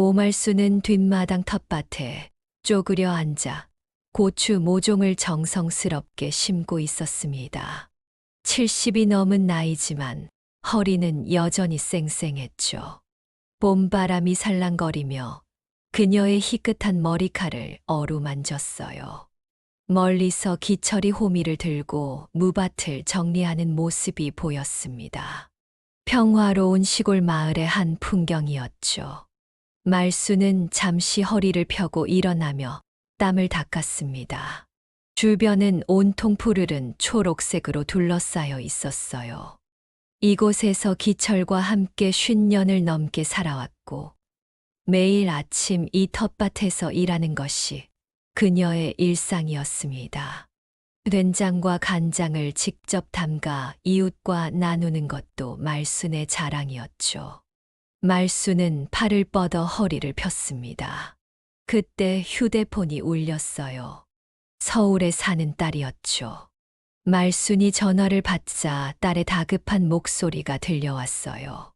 오말수는 뒷마당 텃밭에 쪼그려 앉아 고추 모종을 정성스럽게 심고 있었습니다. 70이 넘은 나이지만 허리는 여전히 쌩쌩했죠. 봄바람이 살랑거리며 그녀의 희끗한 머리칼을 어루만졌어요. 멀리서 기철이 호미를 들고 무밭을 정리하는 모습이 보였습니다. 평화로운 시골 마을의 한 풍경이었죠. 말수는 잠시 허리를 펴고 일어나며 땀을 닦았습니다. 주변은 온통 푸르른 초록색으로 둘러싸여 있었어요. 이곳에서 기철과 함께 50년을 넘게 살아왔고 매일 아침 이 텃밭에서 일하는 것이 그녀의 일상이었습니다. 된장과 간장을 직접 담가 이웃과 나누는 것도 말순의 자랑이었죠. 말순은 팔을 뻗어 허리를 폈습니다. 그때 휴대폰이 울렸어요. 서울에 사는 딸이었죠. 말순이 전화를 받자 딸의 다급한 목소리가 들려왔어요.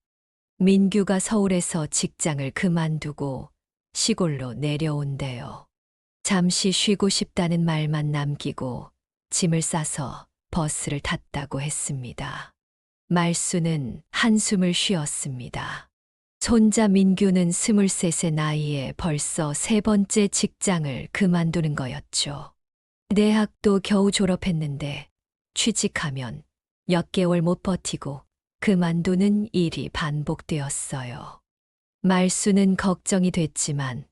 민규가 서울에서 직장을 그만두고 시골로 내려온대요. 잠시 쉬고 싶다는 말만 남기고 짐을 싸서 버스를 탔다고 했습니다. 말수는 한숨을 쉬었습니다. 손자 민규는 23의 나이에 벌써 세 번째 직장을 그만두는 거였죠. 대학도 겨우 졸업했는데 취직하면 몇 개월 못 버티고 그만두는 일이 반복되었어요. 말수는 걱정이 됐지만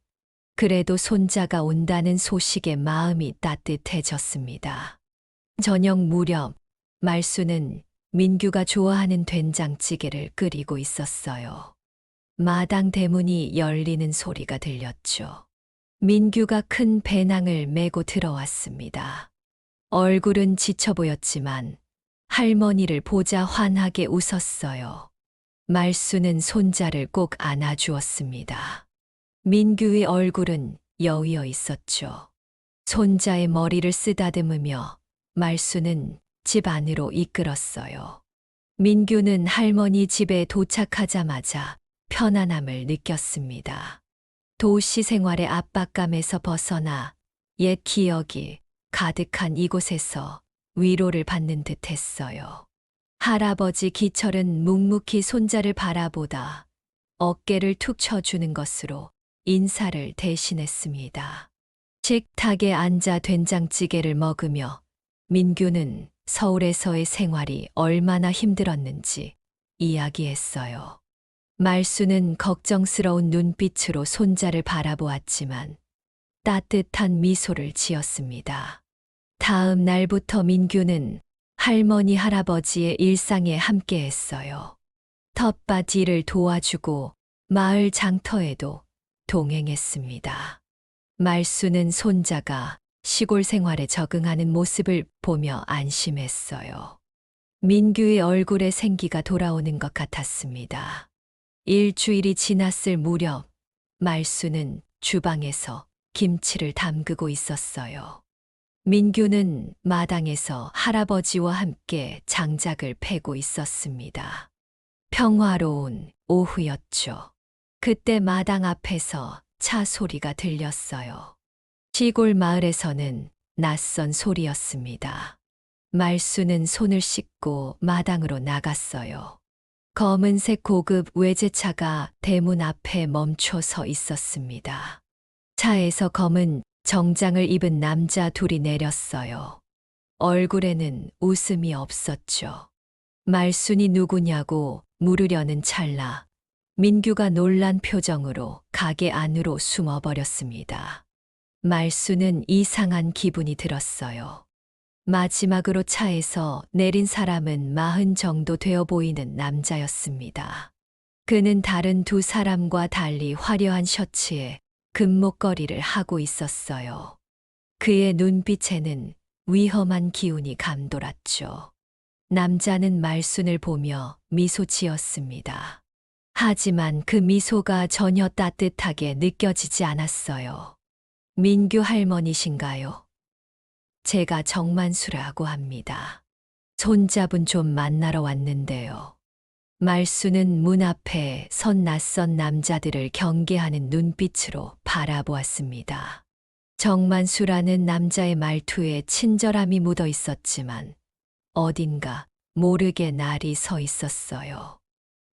그래도 손자가 온다는 소식에 마음이 따뜻해졌습니다. 저녁 무렵 말수는 민규가 좋아하는 된장찌개를 끓이고 있었어요. 마당 대문이 열리는 소리가 들렸죠. 민규가 큰 배낭을 메고 들어왔습니다. 얼굴은 지쳐 보였지만 할머니를 보자 환하게 웃었어요. 말수는 손자를 꼭 안아주었습니다. 민규의 얼굴은 여위어 있었죠. 손자의 머리를 쓰다듬으며 말수는 집 안으로 이끌었어요. 민규는 할머니 집에 도착하자마자 편안함을 느꼈습니다. 도시 생활의 압박감에서 벗어나 옛 기억이 가득한 이곳에서 위로를 받는 듯 했어요. 할아버지 기철은 묵묵히 손자를 바라보다 어깨를 툭 쳐주는 것으로 인사를 대신했습니다. 식탁에 앉아 된장찌개를 먹으며 민규는 서울에서의 생활이 얼마나 힘들었는지 이야기했어요. 말수는 걱정스러운 눈빛으로 손자를 바라보았지만 따뜻한 미소를 지었습니다. 다음 날부터 민규는 할머니 할아버지의 일상에 함께했어요. 텃밭 일을 도와주고 마을 장터에도 동행했습니다. 말수는 손자가 시골 생활에 적응하는 모습을 보며 안심했어요. 민규의 얼굴에 생기가 돌아오는 것 같았습니다. 일주일이 지났을 무렵 말수는 주방에서 김치를 담그고 있었어요. 민규는 마당에서 할아버지와 함께 장작을 패고 있었습니다. 평화로운 오후였죠. 그때 마당 앞에서 차 소리가 들렸어요. 시골 마을에서는 낯선 소리였습니다. 말수는 손을 씻고 마당으로 나갔어요. 검은색 고급 외제차가 대문 앞에 멈춰 서 있었습니다. 차에서 검은 정장을 입은 남자 둘이 내렸어요. 얼굴에는 웃음이 없었죠. 말순이 누구냐고 물으려는 찰나 민규가 놀란 표정으로 가게 안으로 숨어버렸습니다. 말수는 이상한 기분이 들었어요. 마지막으로 차에서 내린 사람은 40 정도 되어 보이는 남자였습니다. 그는 다른 두 사람과 달리 화려한 셔츠에 금목걸이를 하고 있었어요. 그의 눈빛에는 위험한 기운이 감돌았죠. 남자는 말순을 보며 미소 지었습니다. 하지만 그 미소가 전혀 따뜻하게 느껴지지 않았어요. 민규 할머니신가요? 제가 정만수라고 합니다. 손자분 좀 만나러 왔는데요. 말수는 문 앞에 선 낯선 남자들을 경계하는 눈빛으로 바라보았습니다. 정만수라는 남자의 말투에 친절함이 묻어 있었지만 어딘가 모르게 날이 서 있었어요.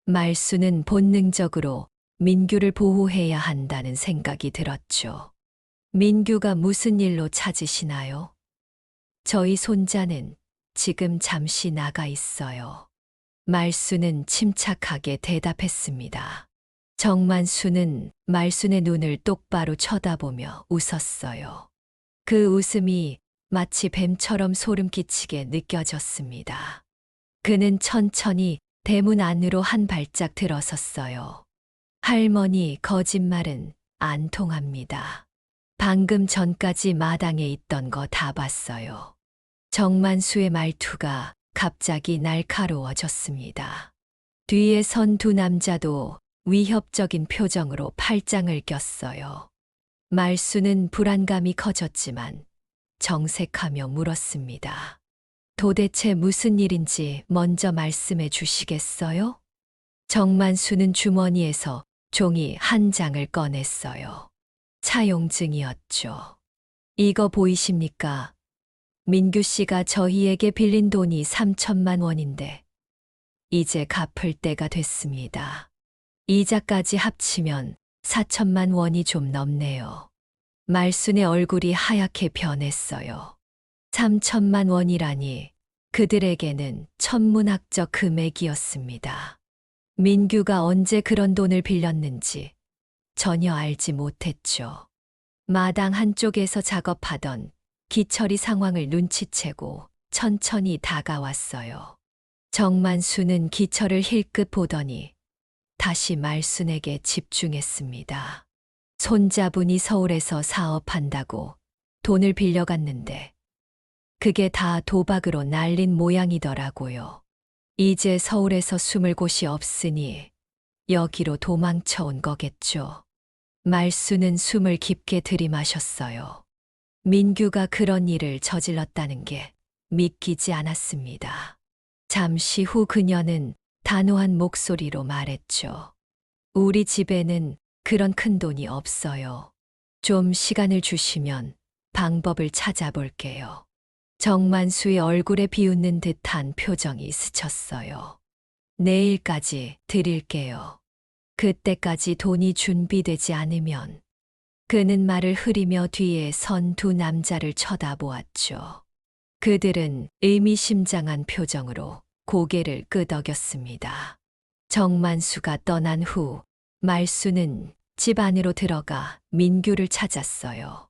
말수는 본능적으로 민규를 보호해야 한다는 생각이 들었죠. 민규가 무슨 일로 찾으시나요? 저희 손자는 지금 잠시 나가 있어요. 말수는 침착하게 대답했습니다. 정만수는 말순의 눈을 똑바로 쳐다보며 웃었어요. 그 웃음이 마치 뱀처럼 소름 끼치게 느껴졌습니다. 그는 천천히 대문 안으로 한 발짝 들어섰어요. 할머니, 거짓말은 안 통합니다. 방금 전까지 마당에 있던 거 다 봤어요. 정만수의 말투가 갑자기 날카로워졌습니다. 뒤에 선 두 남자도 위협적인 표정으로 팔짱을 꼈어요. 말수는 불안감이 커졌지만 정색하며 물었습니다. 도대체 무슨 일인지 먼저 말씀해 주시겠어요? 정만수는 주머니에서 종이 한 장을 꺼냈어요. 차용증이었죠. 이거 보이십니까? 민규 씨가 저희에게 빌린 돈이 3천만 원인데 이제 갚을 때가 됐습니다. 이자까지 합치면 4천만 원이 좀 넘네요. 말순의 얼굴이 하얗게 변했어요. 3천만 원이라니 그들에게는 천문학적 금액이었습니다. 민규가 언제 그런 돈을 빌렸는지 전혀 알지 못했죠. 마당 한쪽에서 작업하던 기철이 상황을 눈치채고 천천히 다가왔어요. 정만수는 기철을 힐끗 보더니 다시 말순에게 집중했습니다. 손자분이 서울에서 사업한다고 돈을 빌려갔는데 그게 다 도박으로 날린 모양이더라고요. 이제 서울에서 숨을 곳이 없으니 여기로 도망쳐 온 거겠죠. 말순은 숨을 깊게 들이마셨어요. 민규가 그런 일을 저질렀다는 게 믿기지 않았습니다. 잠시 후 그녀는 단호한 목소리로 말했죠. 우리 집에는 그런 큰 돈이 없어요. 좀 시간을 주시면 방법을 찾아볼게요. 정만수의 얼굴에 비웃는 듯한 표정이 스쳤어요. 내일까지 드릴게요. 그때까지 돈이 준비되지 않으면 그는 말을 흐리며 뒤에 선 두 남자를 쳐다보았죠. 그들은 의미심장한 표정으로 고개를 끄덕였습니다. 정만수가 떠난 후 말수는 집 안으로 들어가 민규를 찾았어요.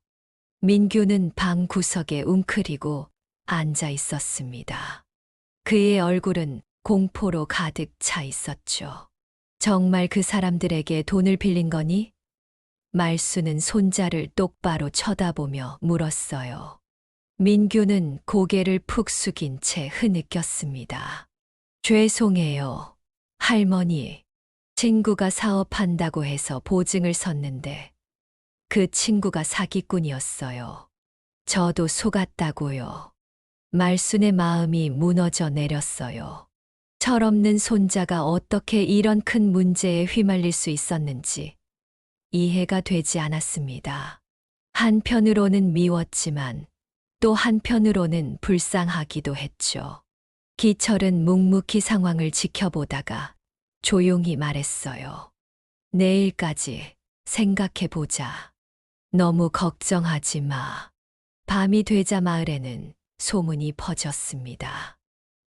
민규는 방 구석에 웅크리고 앉아 있었습니다. 그의 얼굴은 공포로 가득 차 있었죠. 정말 그 사람들에게 돈을 빌린 거니? 말수는 손자를 똑바로 쳐다보며 물었어요. 민규는 고개를 푹 숙인 채 흐느꼈습니다. 죄송해요. 할머니, 친구가 사업한다고 해서 보증을 섰는데 그 친구가 사기꾼이었어요. 저도 속았다고요. 말순의 마음이 무너져 내렸어요. 철없는 손자가 어떻게 이런 큰 문제에 휘말릴 수 있었는지 이해가 되지 않았습니다. 한편으로는 미웠지만 또 한편으로는 불쌍하기도 했죠. 기철은 묵묵히 상황을 지켜보다가 조용히 말했어요. 내일까지 생각해보자. 너무 걱정하지 마. 밤이 되자 마을에는 소문이 퍼졌습니다.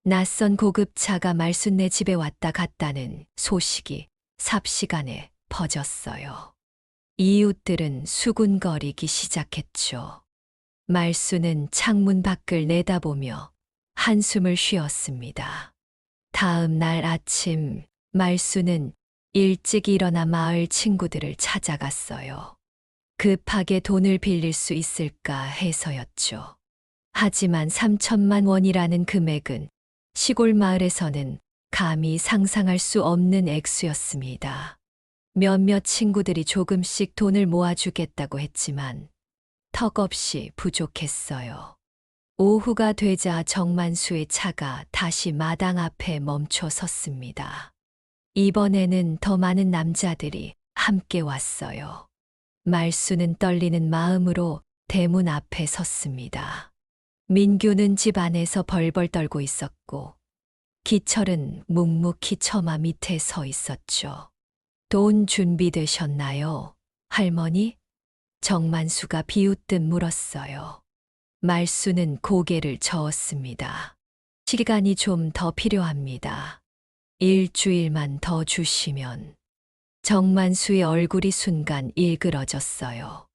낯선 고급차가 말순네 집에 왔다 갔다는 소식이 삽시간에 퍼졌어요. 이웃들은 수군거리기 시작했죠. 말순은 창문 밖을 내다보며 한숨을 쉬었습니다. 다음 날 아침 말순은 일찍 일어나 마을 친구들을 찾아갔어요. 급하게 돈을 빌릴 수 있을까 해서였죠. 하지만 3천만 원이라는 금액은 시골 마을에서는 감히 상상할 수 없는 액수였습니다. 몇몇 친구들이 조금씩 돈을 모아주겠다고 했지만 턱없이 부족했어요. 오후가 되자 정만수의 차가 다시 마당 앞에 멈춰 섰습니다. 이번에는 더 많은 남자들이 함께 왔어요. 말수는 떨리는 마음으로 대문 앞에 섰습니다. 민규는 집 안에서 벌벌 떨고 있었고, 기철은 묵묵히 처마 밑에 서 있었죠. 돈 준비되셨나요, 할머니? 정만수가 비웃듯 물었어요. 말수는 고개를 저었습니다. 시간이 좀 더 필요합니다. 일주일만 더 주시면. 정만수의 얼굴이 순간 일그러졌어요.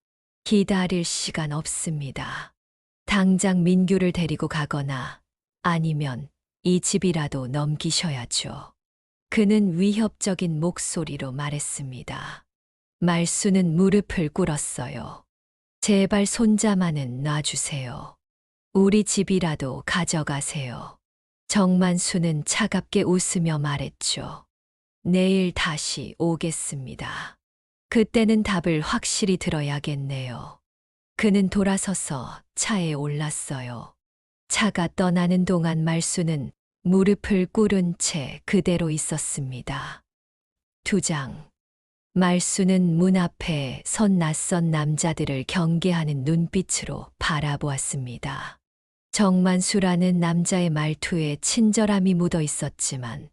기다릴 시간 없습니다. 당장 민규를 데리고 가거나 아니면 이 집이라도 넘기셔야죠. 그는 위협적인 목소리로 말했습니다. 말수는 무릎을 꿇었어요. 제발 손자만은 놔주세요. 우리 집이라도 가져가세요. 정만수는 차갑게 웃으며 말했죠. 내일 다시 오겠습니다. 그때는 답을 확실히 들어야겠네요. 그는 돌아서서 차에 올랐어요. 차가 떠나는 동안 말수는 무릎을 꿇은 채 그대로 있었습니다. 2장. 말수는 문 앞에 선 낯선 남자들을 경계하는 눈빛으로 바라보았습니다. 정만수라는 남자의 말투에 친절함이 묻어 있었지만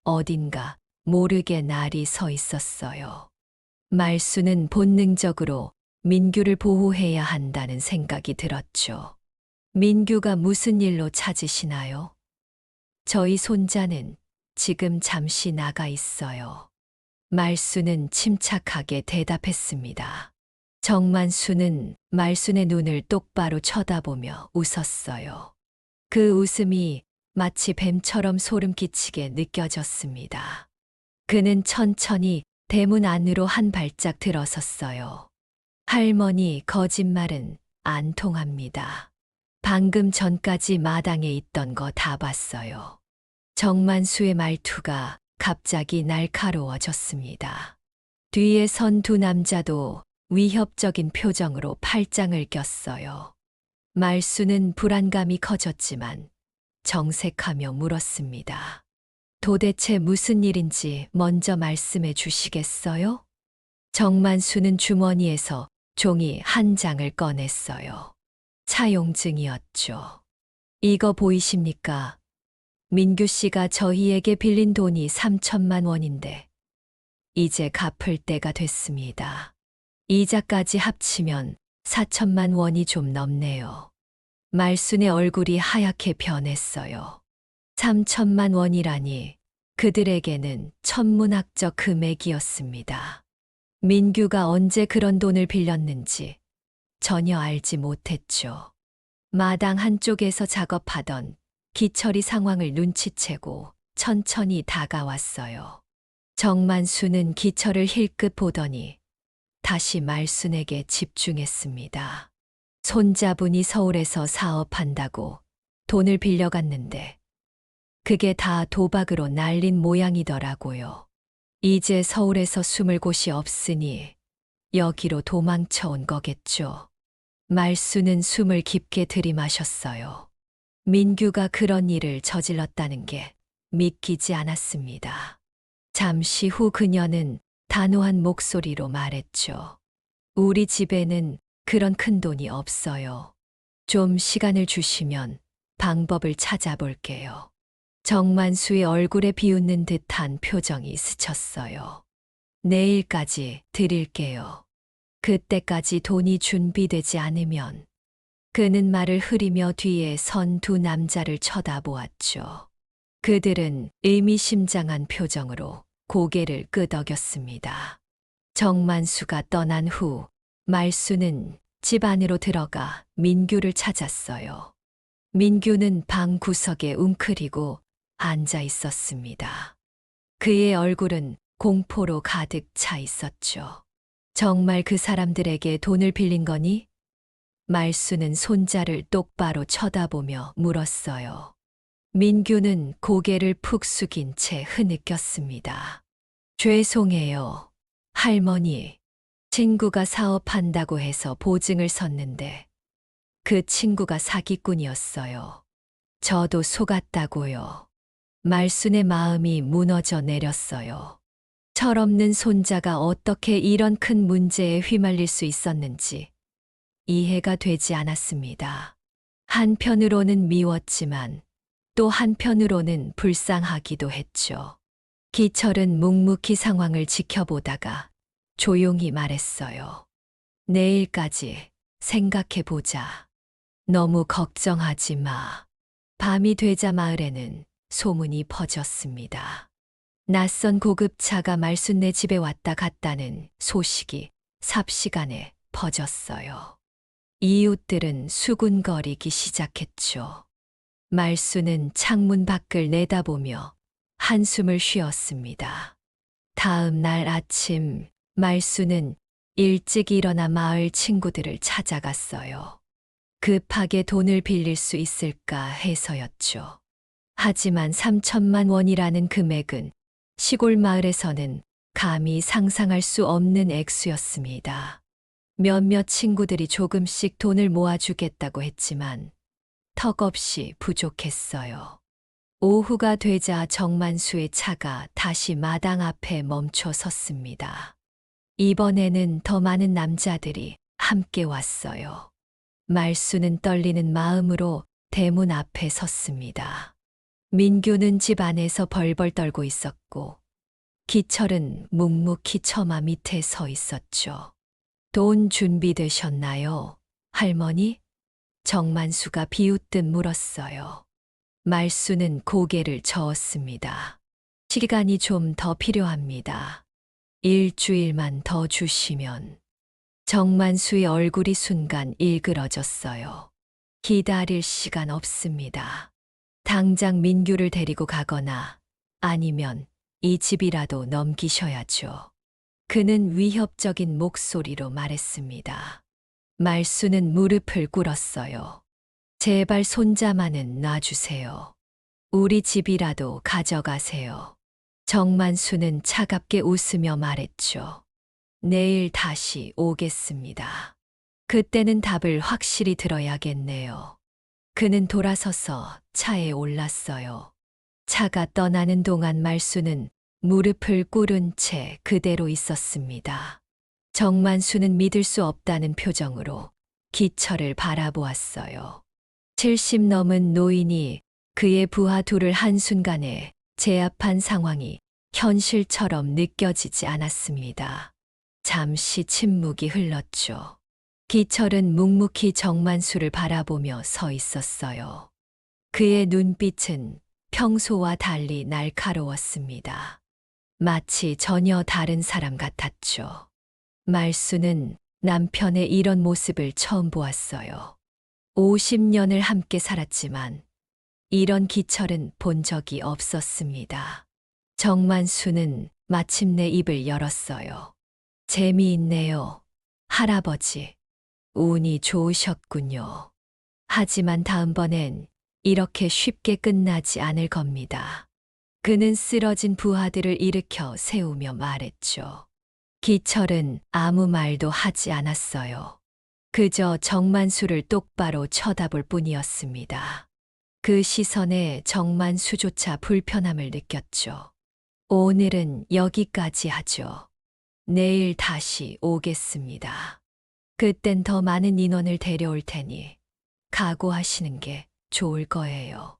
어딘가 모르게 날이 서 있었어요. 말수는 본능적으로 민규를 보호해야 한다는 생각이 들었죠. 민규가 무슨 일로 찾으시나요? 저희 손자는 지금 잠시 나가 있어요. 말수는 침착하게 대답했습니다. 정만수는 말순의 눈을 똑바로 쳐다보며 웃었어요. 그 웃음이 마치 뱀처럼 소름 끼치게 느껴졌습니다. 그는 천천히 대문 안으로 한 발짝 들어섰어요. 할머니, 거짓말은 안 통합니다. 방금 전까지 마당에 있던 거 다 봤어요. 정만수의 말투가 갑자기 날카로워졌습니다. 뒤에 선 두 남자도 위협적인 표정으로 팔짱을 꼈어요. 말수는 불안감이 커졌지만 정색하며 물었습니다. 도대체 무슨 일인지 먼저 말씀해 주시겠어요? 정만수는 주머니에서 종이 한 장을 꺼냈어요. 차용증이었죠. 이거 보이십니까? 민규 씨가 저희에게 빌린 돈이 3천만 원인데 이제 갚을 때가 됐습니다. 이자까지 합치면 4천만 원이 좀 넘네요. 말순의 얼굴이 하얗게 변했어요. 3천만 원이라니 그들에게는 천문학적 금액이었습니다. 민규가 언제 그런 돈을 빌렸는지 전혀 알지 못했죠. 마당 한쪽에서 작업하던 기철이 상황을 눈치채고 천천히 다가왔어요. 정만수는 기철을 힐끗 보더니 다시 말순에게 집중했습니다. 손자분이 서울에서 사업한다고 돈을 빌려갔는데 그게 다 도박으로 날린 모양이더라고요. 이제 서울에서 숨을 곳이 없으니 여기로 도망쳐 온 거겠죠. 말수는 숨을 깊게 들이마셨어요. 민규가 그런 일을 저질렀다는 게 믿기지 않았습니다. 잠시 후 그녀는 단호한 목소리로 말했죠. 우리 집에는 그런 큰 돈이 없어요. 좀 시간을 주시면 방법을 찾아볼게요. 정만수의 얼굴에 비웃는 듯한 표정이 스쳤어요. 내일까지 드릴게요. 그때까지 돈이 준비되지 않으면. 그는 말을 흐리며 뒤에 선 두 남자를 쳐다보았죠. 그들은 의미심장한 표정으로 고개를 끄덕였습니다. 정만수가 떠난 후 말수는 집 안으로 들어가 민규를 찾았어요. 민규는 방 구석에 웅크리고 앉아 있었습니다. 그의 얼굴은 공포로 가득 차 있었죠. 정말 그 사람들에게 돈을 빌린 거니? 말수는 손자를 똑바로 쳐다보며 물었어요. 민규는 고개를 푹 숙인 채 흐느꼈습니다. 죄송해요, 할머니. 친구가 사업한다고 해서 보증을 섰는데 그 친구가 사기꾼이었어요. 저도 속았다고요. 말순의 마음이 무너져 내렸어요. 철없는 손자가 어떻게 이런 큰 문제에 휘말릴 수 있었는지 이해가 되지 않았습니다. 한편으로는 미웠지만 또 한편으로는 불쌍하기도 했죠. 기철은 묵묵히 상황을 지켜보다가 조용히 말했어요. 내일까지 생각해 보자. 너무 걱정하지 마. 밤이 되자 마을에는 소문이 퍼졌습니다. 낯선 고급차가 말순네 집에 왔다 갔다는 소식이 삽시간에 퍼졌어요. 이웃들은 수군거리기 시작했죠. 말순은 창문 밖을 내다보며 한숨을 쉬었습니다. 다음 날 아침 말순은 일찍 일어나 마을 친구들을 찾아갔어요. 급하게 돈을 빌릴 수 있을까 해서였죠. 하지만 3천만 원이라는 금액은 시골 마을에서는 감히 상상할 수 없는 액수였습니다. 몇몇 친구들이 조금씩 돈을 모아주겠다고 했지만 턱없이 부족했어요. 오후가 되자 정만수의 차가 다시 마당 앞에 멈춰 섰습니다. 이번에는 더 많은 남자들이 함께 왔어요. 말수는 떨리는 마음으로 대문 앞에 섰습니다. 민규는 집 안에서 벌벌 떨고 있었고 기철은 묵묵히 처마 밑에 서 있었죠. 돈 준비되셨나요, 할머니? 정만수가 비웃듯 물었어요. 말수는 고개를 저었습니다. 시간이 좀 더 필요합니다. 일주일만 더 주시면. 정만수의 얼굴이 순간 일그러졌어요. 기다릴 시간 없습니다. 당장 민규를 데리고 가거나 아니면 이 집이라도 넘기셔야죠. 그는 위협적인 목소리로 말했습니다. 말수는 무릎을 꿇었어요. 제발 손자만은 놔주세요. 우리 집이라도 가져가세요. 정만수는 차갑게 웃으며 말했죠. 내일 다시 오겠습니다. 그때는 답을 확실히 들어야겠네요. 그는 돌아서서 차에 올랐어요. 차가 떠나는 동안 말수는 무릎을 꿇은 채 그대로 있었습니다. 정만수는 믿을 수 없다는 표정으로 기철을 바라보았어요. 70 넘은 노인이 그의 부하 둘을 한순간에 제압한 상황이 현실처럼 느껴지지 않았습니다. 잠시 침묵이 흘렀죠. 기철은 묵묵히 정만수를 바라보며 서 있었어요. 그의 눈빛은 평소와 달리 날카로웠습니다. 마치 전혀 다른 사람 같았죠. 말수는 남편의 이런 모습을 처음 보았어요. 50년을 함께 살았지만 이런 기철은 본 적이 없었습니다. 정만수는 마침내 입을 열었어요. 재미있네요, 할아버지. 운이 좋으셨군요. 하지만 다음번엔 이렇게 쉽게 끝나지 않을 겁니다. 그는 쓰러진 부하들을 일으켜 세우며 말했죠. 기철은 아무 말도 하지 않았어요. 그저 정만수를 똑바로 쳐다볼 뿐이었습니다. 그 시선에 정만수조차 불편함을 느꼈죠. 오늘은 여기까지 하죠. 내일 다시 오겠습니다. 그땐 더 많은 인원을 데려올 테니 각오하시는 게 좋을 거예요.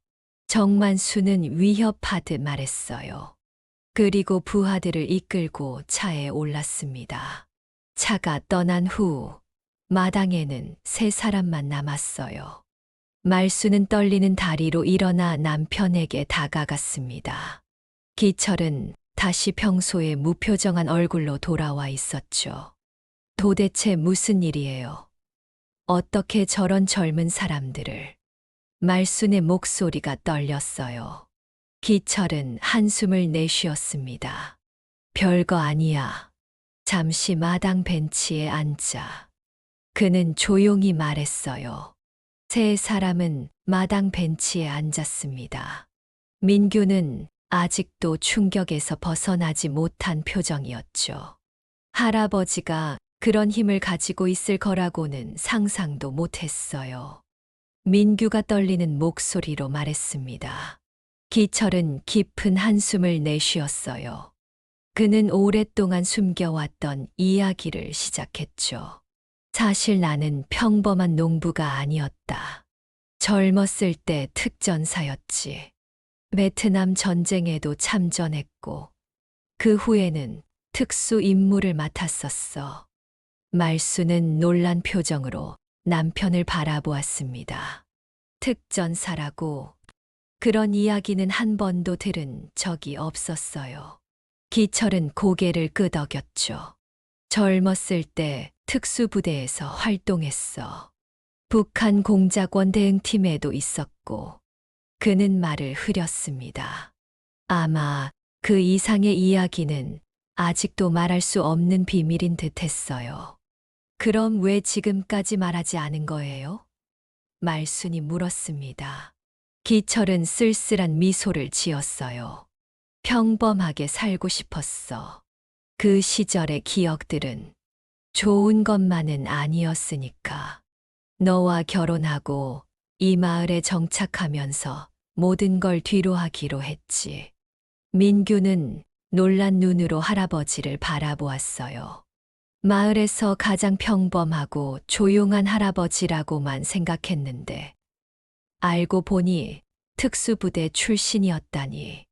정만수는 위협하듯 말했어요. 그리고 부하들을 이끌고 차에 올랐습니다. 차가 떠난 후 마당에는 세 사람만 남았어요. 말수는 떨리는 다리로 일어나 남편에게 다가갔습니다. 기철은 다시 평소의 무표정한 얼굴로 돌아와 있었죠. 도대체 무슨 일이에요? 어떻게 저런 젊은 사람들을? 말순의 목소리가 떨렸어요. 기철은 한숨을 내쉬었습니다. 별거 아니야. 잠시 마당 벤치에 앉자. 그는 조용히 말했어요. 세 사람은 마당 벤치에 앉았습니다. 민규는 아직도 충격에서 벗어나지 못한 표정이었죠. 할아버지가 그런 힘을 가지고 있을 거라고는 상상도 못했어요. 민규가 떨리는 목소리로 말했습니다. 기철은 깊은 한숨을 내쉬었어요. 그는 오랫동안 숨겨왔던 이야기를 시작했죠. 사실 나는 평범한 농부가 아니었다. 젊었을 때 특전사였지. 베트남 전쟁에도 참전했고, 그 후에는 특수 임무를 맡았었어. 말수는 놀란 표정으로 남편을 바라보았습니다. 특전사라고 그런 이야기는 한 번도 들은 적이 없었어요. 기철은 고개를 끄덕였죠. 젊었을 때 특수부대에서 활동했어. 북한 공작원 대응팀에도 있었고, 그는 말을 흐렸습니다. 아마 그 이상의 이야기는 아직도 말할 수 없는 비밀인 듯 했어요. 그럼 왜 지금까지 말하지 않은 거예요? 말순이 물었습니다. 기철은 쓸쓸한 미소를 지었어요. 평범하게 살고 싶었어. 그 시절의 기억들은 좋은 것만은 아니었으니까. 너와 결혼하고 이 마을에 정착하면서 모든 걸 뒤로 하기로 했지. 민규는 놀란 눈으로 할아버지를 바라보았어요. 마을에서 가장 평범하고 조용한 할아버지라고만 생각했는데, 알고 보니 특수부대 출신이었다니.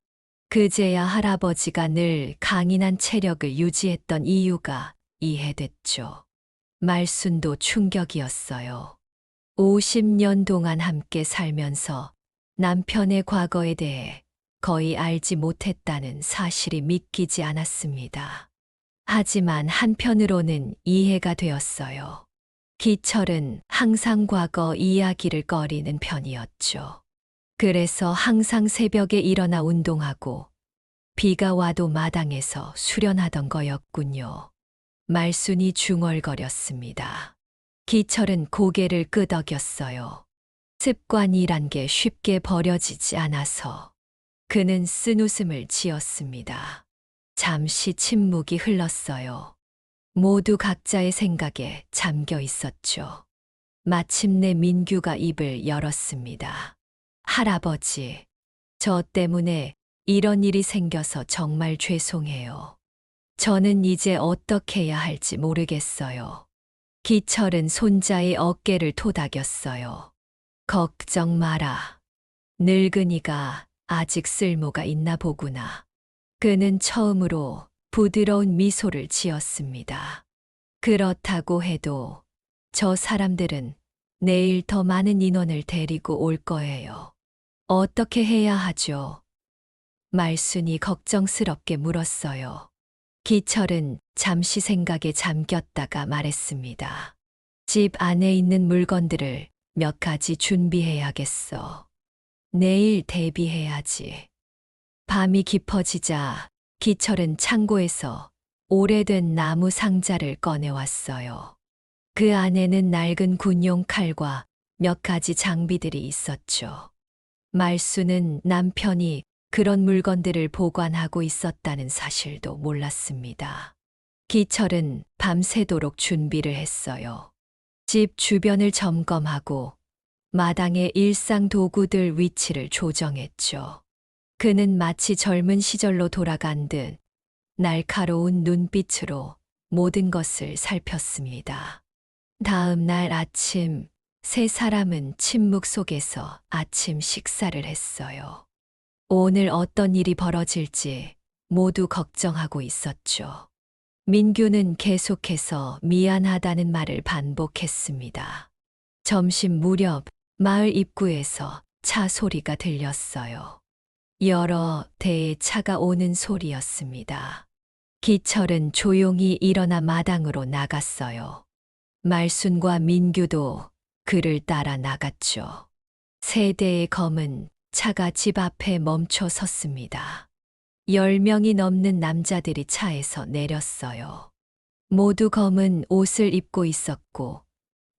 그제야 할아버지가 늘 강인한 체력을 유지했던 이유가 이해됐죠. 말순도 충격이었어요. 50년 동안 함께 살면서 남편의 과거에 대해 거의 알지 못했다는 사실이 믿기지 않았습니다. 하지만 한편으로는 이해가 되었어요. 기철은 항상 과거 이야기를 꺼리는 편이었죠. 그래서 항상 새벽에 일어나 운동하고 비가 와도 마당에서 수련하던 거였군요. 말순이 중얼거렸습니다. 기철은 고개를 끄덕였어요. 습관이란 게 쉽게 버려지지 않아서. 그는 쓴웃음을 지었습니다. 잠시 침묵이 흘렀어요. 모두 각자의 생각에 잠겨 있었죠. 마침내 민규가 입을 열었습니다. 할아버지, 저 때문에 이런 일이 생겨서 정말 죄송해요. 저는 이제 어떻게 해야 할지 모르겠어요. 기철은 손자의 어깨를 토닥였어요. 걱정 마라. 늙은이가 아직 쓸모가 있나 보구나. 그는 처음으로 부드러운 미소를 지었습니다. 그렇다고 해도 저 사람들은 내일 더 많은 인원을 데리고 올 거예요. 어떻게 해야 하죠? 말순이 걱정스럽게 물었어요. 기철은 잠시 생각에 잠겼다가 말했습니다. 집 안에 있는 물건들을 몇 가지 준비해야겠어. 내일 대비해야지. 밤이 깊어지자 기철은 창고에서 오래된 나무 상자를 꺼내왔어요. 그 안에는 낡은 군용 칼과 몇 가지 장비들이 있었죠. 말수는 남편이 그런 물건들을 보관하고 있었다는 사실도 몰랐습니다. 기철은 밤새도록 준비를 했어요. 집 주변을 점검하고 마당의 일상 도구들 위치를 조정했죠. 그는 마치 젊은 시절로 돌아간 듯 날카로운 눈빛으로 모든 것을 살폈습니다. 다음 날 아침, 세 사람은 침묵 속에서 아침 식사를 했어요. 오늘 어떤 일이 벌어질지 모두 걱정하고 있었죠. 민규는 계속해서 미안하다는 말을 반복했습니다. 점심 무렵 마을 입구에서 차 소리가 들렸어요. 여러 대의 차가 오는 소리였습니다. 기철은 조용히 일어나 마당으로 나갔어요. 말순과 민규도 그를 따라 나갔죠. 세 대의 검은 차가 집 앞에 멈춰 섰습니다. 10명이 넘는 남자들이 차에서 내렸어요. 모두 검은 옷을 입고 있었고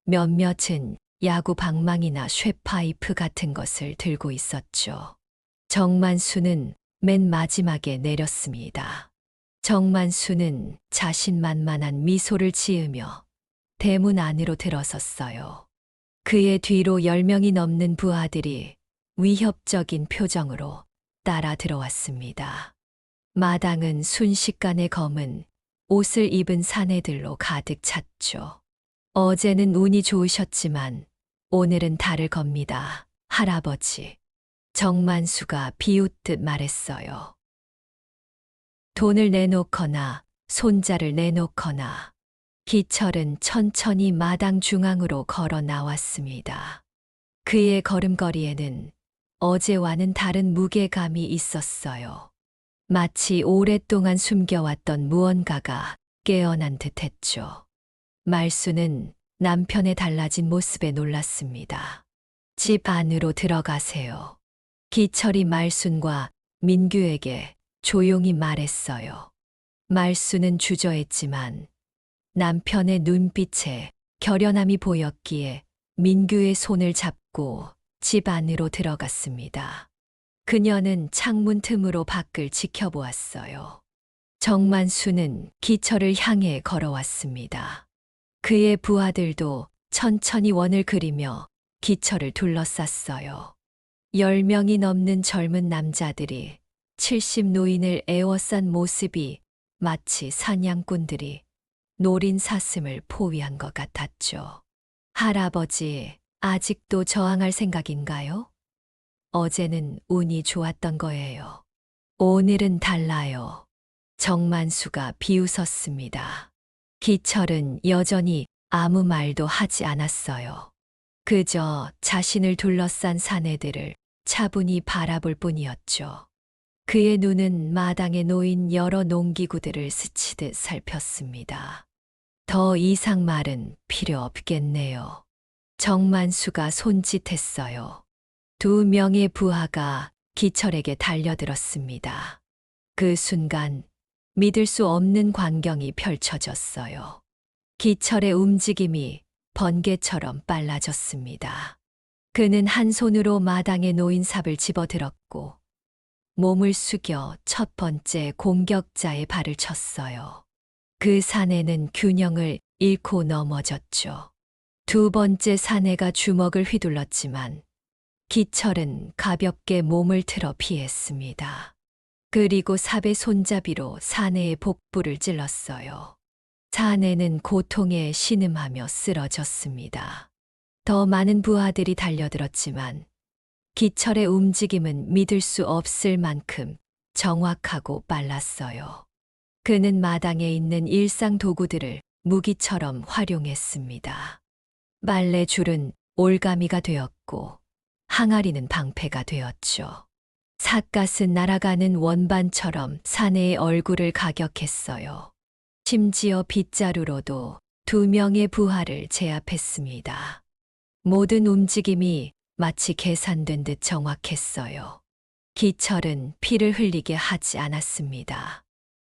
몇몇은 야구 방망이나 쇠파이프 같은 것을 들고 있었죠. 정만수는 맨 마지막에 내렸습니다. 정만수는 자신만만한 미소를 지으며 대문 안으로 들어섰어요. 그의 뒤로 10명이 넘는 부하들이 위협적인 표정으로 따라 들어왔습니다. 마당은 순식간에 검은 옷을 입은 사내들로 가득 찼죠. 어제는 운이 좋으셨지만 오늘은 다를 겁니다, 할아버지. 정만수가 비웃듯 말했어요. 돈을 내놓거나 손자를 내놓거나. 기철은 천천히 마당 중앙으로 걸어 나왔습니다. 그의 걸음걸이에는 어제와는 다른 무게감이 있었어요. 마치 오랫동안 숨겨왔던 무언가가 깨어난 듯했죠. 말수는 남편의 달라진 모습에 놀랐습니다. 집 안으로 들어가세요. 기철이 말순과 민규에게 조용히 말했어요. 말수는 주저했지만 남편의 눈빛에 결연함이 보였기에 민규의 손을 잡고 집 안으로 들어갔습니다. 그녀는 창문 틈으로 밖을 지켜보았어요. 정만수는 기철을 향해 걸어왔습니다. 그의 부하들도 천천히 원을 그리며 기철을 둘러쌌어요. 10명이 넘는 젊은 남자들이 70 노인을 에워싼 모습이 마치 사냥꾼들이 노린 사슴을 포위한 것 같았죠. 할아버지, 아직도 저항할 생각인가요? 어제는 운이 좋았던 거예요. 오늘은 달라요. 정만수가 비웃었습니다. 기철은 여전히 아무 말도 하지 않았어요. 그저 자신을 둘러싼 사내들을 차분히 바라볼 뿐이었죠. 그의 눈은 마당에 놓인 여러 농기구들을 스치듯 살폈습니다. 더 이상 말은 필요 없겠네요. 정만수가 손짓했어요. 2명의 부하가 기철에게 달려들었습니다. 그 순간 믿을 수 없는 광경이 펼쳐졌어요. 기철의 움직임이 번개처럼 빨라졌습니다. 그는 한 손으로 마당에 놓인 삽을 집어들었고 몸을 숙여 첫 번째 공격자의 발을 쳤어요. 그 사내는 균형을 잃고 넘어졌죠. 2번째 사내가 주먹을 휘둘렀지만 기철은 가볍게 몸을 틀어 피했습니다. 그리고 삽의 손잡이로 사내의 복부를 찔렀어요. 사내는 고통에 신음하며 쓰러졌습니다. 더 많은 부하들이 달려들었지만 기철의 움직임은 믿을 수 없을 만큼 정확하고 빨랐어요. 그는 마당에 있는 일상 도구들을 무기처럼 활용했습니다. 빨래줄은 올가미가 되었고 항아리는 방패가 되었죠. 삿갓은 날아가는 원반처럼 사내의 얼굴을 가격했어요. 심지어 빗자루로도 2명의 부하를 제압했습니다. 모든 움직임이 마치 계산된 듯 정확했어요. 기철은 피를 흘리게 하지 않았습니다.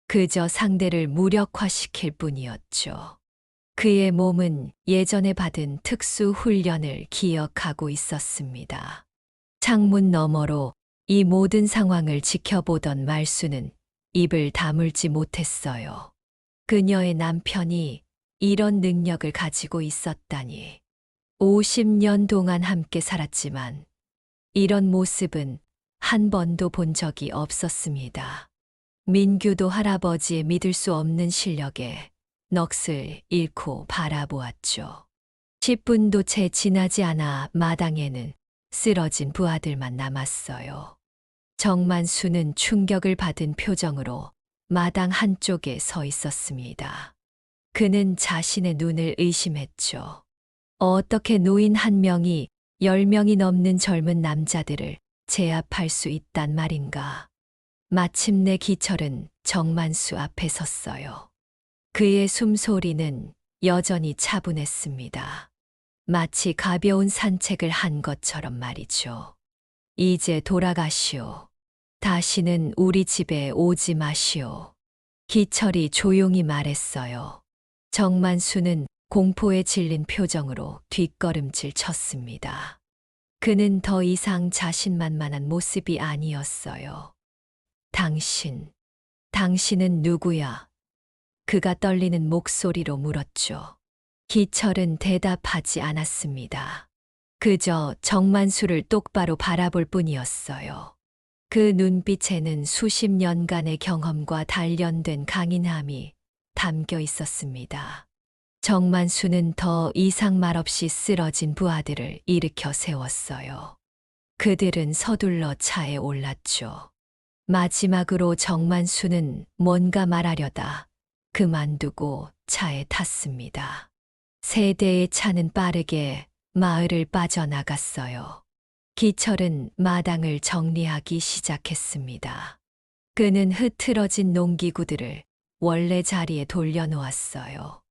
그저 상대를 무력화시킬 뿐이었죠. 그의 몸은 예전에 받은 특수 훈련을 기억하고 있었습니다. 창문 너머로 이 모든 상황을 지켜보던 말수는 입을 다물지 못했어요. 그녀의 남편이 이런 능력을 가지고 있었다니. 50년 동안 함께 살았지만 이런 모습은 한 번도 본 적이 없었습니다. 민규도 할아버지의 믿을 수 없는 실력에 넋을 잃고 바라보았죠. 10분도 채 지나지 않아 마당에는 쓰러진 부하들만 남았어요. 정만수는 충격을 받은 표정으로 마당 한쪽에 서 있었습니다. 그는 자신의 눈을 의심했죠. 어떻게 노인 1명이 10명이 넘는 젊은 남자들을 제압할 수 있단 말인가. 마침내 기철은 정만수 앞에 섰어요. 그의 숨소리는 여전히 차분했습니다. 마치 가벼운 산책을 한 것처럼 말이죠. 이제 돌아가시오. 다시는 우리 집에 오지 마시오. 기철이 조용히 말했어요. 정만수는 공포에 질린 표정으로 뒷걸음질 쳤습니다. 그는 더 이상 자신만만한 모습이 아니었어요. 당신은 누구야? 그가 떨리는 목소리로 물었죠. 기철은 대답하지 않았습니다. 그저 정만수를 똑바로 바라볼 뿐이었어요. 그 눈빛에는 수십 년간의 경험과 단련된 강인함이 담겨 있었습니다. 정만수는 더 이상 말없이 쓰러진 부하들을 일으켜 세웠어요. 그들은 서둘러 차에 올랐죠. 마지막으로 정만수는 뭔가 말하려다 그만두고 차에 탔습니다. 세 대의 차는 빠르게 마을을 빠져나갔어요. 기철은 마당을 정리하기 시작했습니다. 그는 흐트러진 농기구들을 원래 자리에 돌려놓았어요.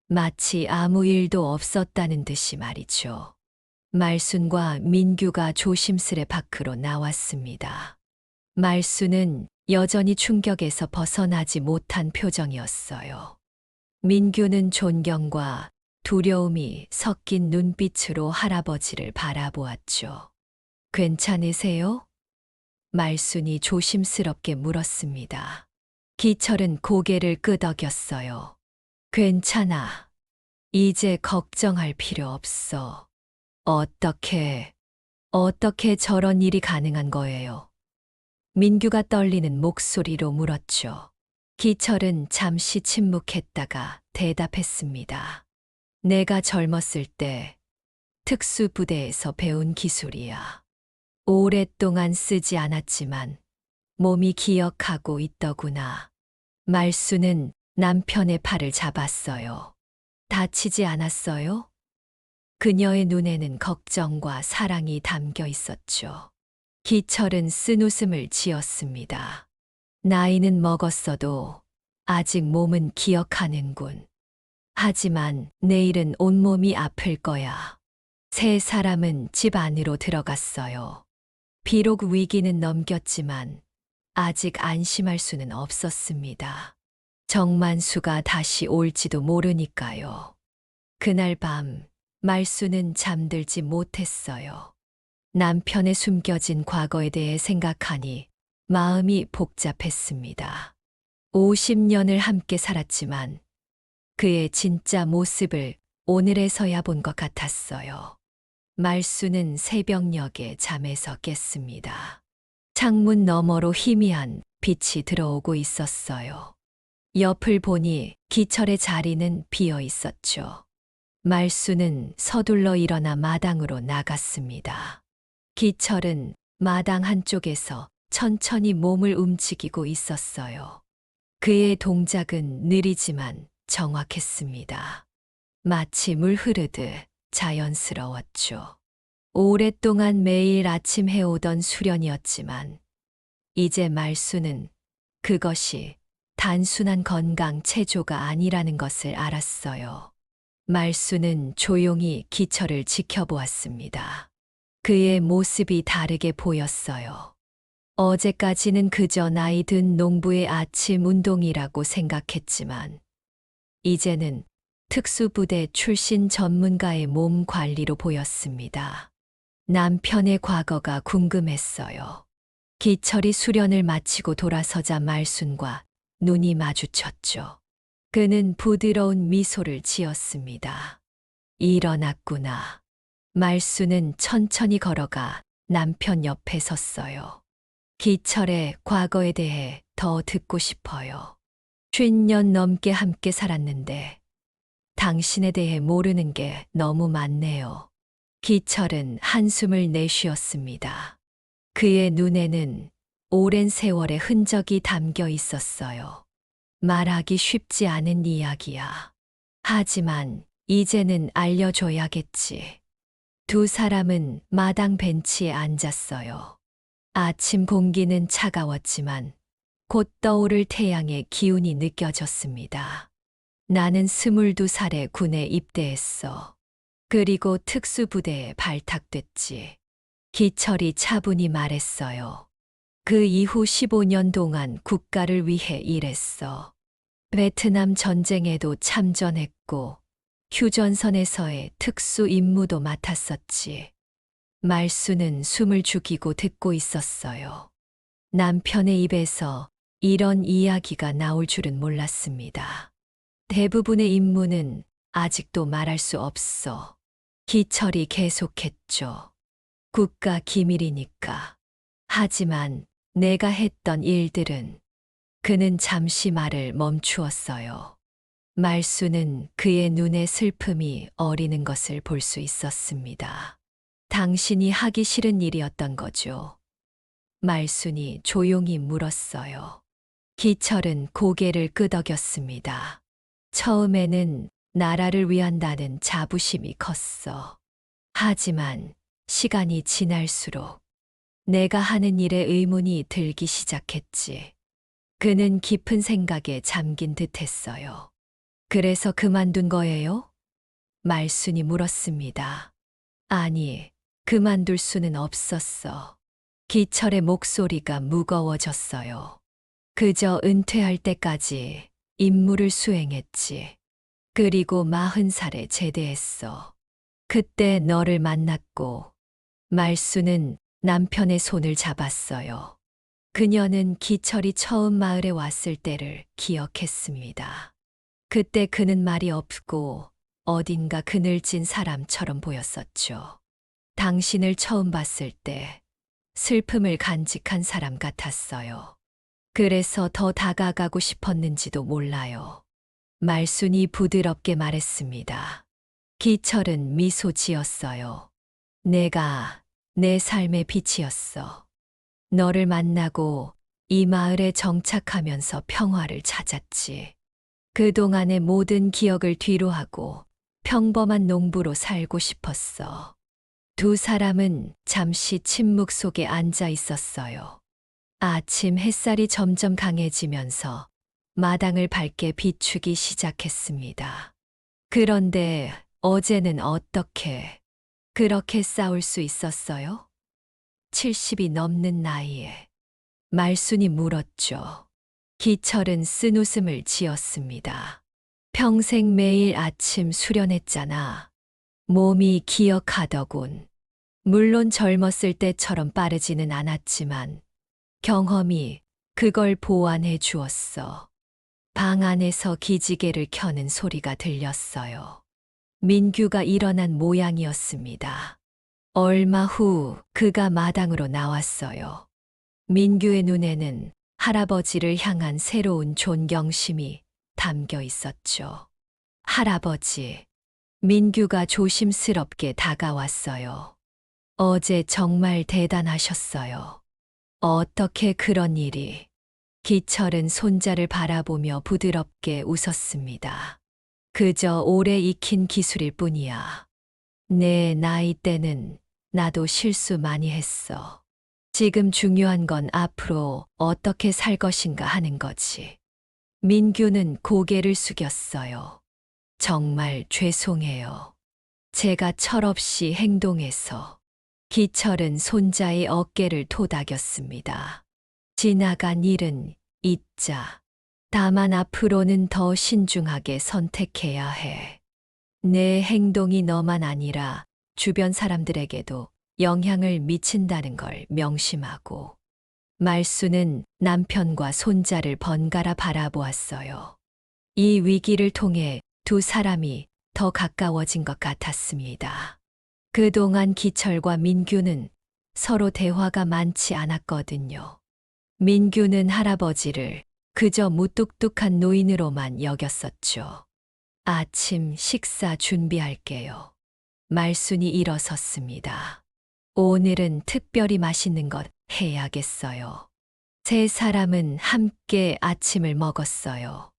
마치 아무 일도 없었다는 듯이 말이죠. 말순과 민규가 조심스레 밖으로 나왔습니다. 말순은 여전히 충격에서 벗어나지 못한 표정이었어요. 민규는 존경과 두려움이 섞인 눈빛으로 할아버지를 바라보았죠. 괜찮으세요? 말순이 조심스럽게 물었습니다. 기철은 고개를 끄덕였어요. 괜찮아. 이제 걱정할 필요 없어. 어떻게 저런 일이 가능한 거예요? 민규가 떨리는 목소리로 물었죠. 기철은 잠시 침묵했다가 대답했습니다. 내가 젊었을 때 특수부대에서 배운 기술이야. 오랫동안 쓰지 않았지만 몸이 기억하고 있더구나. 말수는 남편의 팔을 잡았어요. 다치지 않았어요? 그녀의 눈에는 걱정과 사랑이 담겨 있었죠. 기철은 쓴웃음을 지었습니다. 나이는 먹었어도 아직 몸은 기억하는군. 하지만 내일은 온몸이 아플 거야. 세 사람은 집 안으로 들어갔어요. 비록 위기는 넘겼지만 아직 안심할 수는 없었습니다. 정만수가 다시 올지도 모르니까요. 그날 밤 말수는 잠들지 못했어요. 남편의 숨겨진 과거에 대해 생각하니 마음이 복잡했습니다. 50년을 함께 살았지만 그의 진짜 모습을 오늘에서야 본 것 같았어요. 말수는 새벽녘에 잠에서 깼습니다. 창문 너머로 희미한 빛이 들어오고 있었어요. 옆을 보니 기철의 자리는 비어 있었죠. 말수는 서둘러 일어나 마당으로 나갔습니다. 기철은 마당 한쪽에서 천천히 몸을 움직이고 있었어요. 그의 동작은 느리지만 정확했습니다. 마치 물 흐르듯 자연스러웠죠. 오랫동안 매일 아침 해오던 수련이었지만 이제 말수는 그것이 단순한 건강 체조가 아니라는 것을 알았어요. 말수는 조용히 기철을 지켜보았습니다. 그의 모습이 다르게 보였어요. 어제까지는 그저 나이 든 농부의 아침 운동이라고 생각했지만 이제는 특수부대 출신 전문가의 몸 관리로 보였습니다. 남편의 과거가 궁금했어요. 기철이 수련을 마치고 돌아서자 말순과 눈이 마주쳤죠. 그는 부드러운 미소를 지었습니다. 일어났구나. 말순은 천천히 걸어가 남편 옆에 섰어요. 기철의 과거에 대해 더 듣고 싶어요. 50년 넘게 함께 살았는데 당신에 대해 모르는 게 너무 많네요. 기철은 한숨을 내쉬었습니다. 그의 눈에는 오랜 세월의 흔적이 담겨 있었어요. 말하기 쉽지 않은 이야기야. 하지만 이제는 알려줘야겠지. 두 사람은 마당 벤치에 앉았어요. 아침 공기는 차가웠지만 곧 떠오를 태양의 기운이 느껴졌습니다. 나는 22살에 군에 입대했어. 그리고 특수부대에 발탁됐지. 기철이 차분히 말했어요. 그 이후 15년 동안 국가를 위해 일했어. 베트남 전쟁에도 참전했고 휴전선에서의 특수 임무도 맡았었지. 말수는 숨을 죽이고 듣고 있었어요. 남편의 입에서 이런 이야기가 나올 줄은 몰랐습니다. 대부분의 임무는 아직도 말할 수 없어. 기철이 계속했죠. 국가 기밀이니까. 하지만 내가 했던 일들은. 그는 잠시 말을 멈추었어요. 말수는 그의 눈에 슬픔이 어리는 것을 볼 수 있었습니다. 당신이 하기 싫은 일이었던 거죠. 말순이 조용히 물었어요. 기철은 고개를 끄덕였습니다. 처음에는 나라를 위한다는 자부심이 컸어. 하지만 시간이 지날수록 내가 하는 일에 의문이 들기 시작했지. 그는 깊은 생각에 잠긴 듯 했어요. 그래서 그만둔 거예요? 말순이 물었습니다. 아니, 그만둘 수는 없었어. 기철의 목소리가 무거워졌어요. 그저 은퇴할 때까지 임무를 수행했지. 그리고 40살에 제대했어. 그때 너를 만났고 말수는 남편의 손을 잡았어요. 그녀는 기철이 처음 마을에 왔을 때를 기억했습니다. 그때 그는 말이 없고 어딘가 그늘진 사람처럼 보였었죠. 당신을 처음 봤을 때 슬픔을 간직한 사람 같았어요. 그래서 더 다가가고 싶었는지도 몰라요. 말순이 부드럽게 말했습니다. 기철은 미소 지었어요. 내가 내 삶의 빛이었어. 너를 만나고 이 마을에 정착하면서 평화를 찾았지. 그동안의 모든 기억을 뒤로하고 평범한 농부로 살고 싶었어. 두 사람은 잠시 침묵 속에 앉아 있었어요. 아침 햇살이 점점 강해지면서 마당을 밝게 비추기 시작했습니다. 그런데 어제는 어떻게 그렇게 싸울 수 있었어요? 70이 넘는 나이에. 말순이 물었죠. 기철은 쓴웃음을 지었습니다. 평생 매일 아침 수련했잖아. 몸이 기억하더군. 물론 젊었을 때처럼 빠르지는 않았지만 경험이 그걸 보완해 주었어. 방 안에서 기지개를 켜는 소리가 들렸어요. 민규가 일어난 모양이었습니다. 얼마 후 그가 마당으로 나왔어요. 민규의 눈에는 할아버지를 향한 새로운 존경심이 담겨 있었죠. 할아버지. 민규가 조심스럽게 다가왔어요. 어제 정말 대단하셨어요. 어떻게 그런 일이. 기철은 손자를 바라보며 부드럽게 웃었습니다. 그저 오래 익힌 기술일 뿐이야. 내 나이 때는 나도 실수 많이 했어. 지금 중요한 건 앞으로 어떻게 살 것인가 하는 거지. 민규는 고개를 숙였어요. 정말 죄송해요. 제가 철없이 행동해서. 기철은 손자의 어깨를 토닥였습니다. 지나간 일은 잊자. 다만 앞으로는 더 신중하게 선택해야 해. 내 행동이 너만 아니라 주변 사람들에게도 영향을 미친다는 걸 명심하고. 말수는 남편과 손자를 번갈아 바라보았어요. 이 위기를 통해 두 사람이 더 가까워진 것 같았습니다. 그동안 기철과 민규는 서로 대화가 많지 않았거든요. 민규는 할아버지를 그저 무뚝뚝한 노인으로만 여겼었죠. 아침 식사 준비할게요. 말순이 일어섰습니다. 오늘은 특별히 맛있는 것 해야겠어요. 세 사람은 함께 아침을 먹었어요.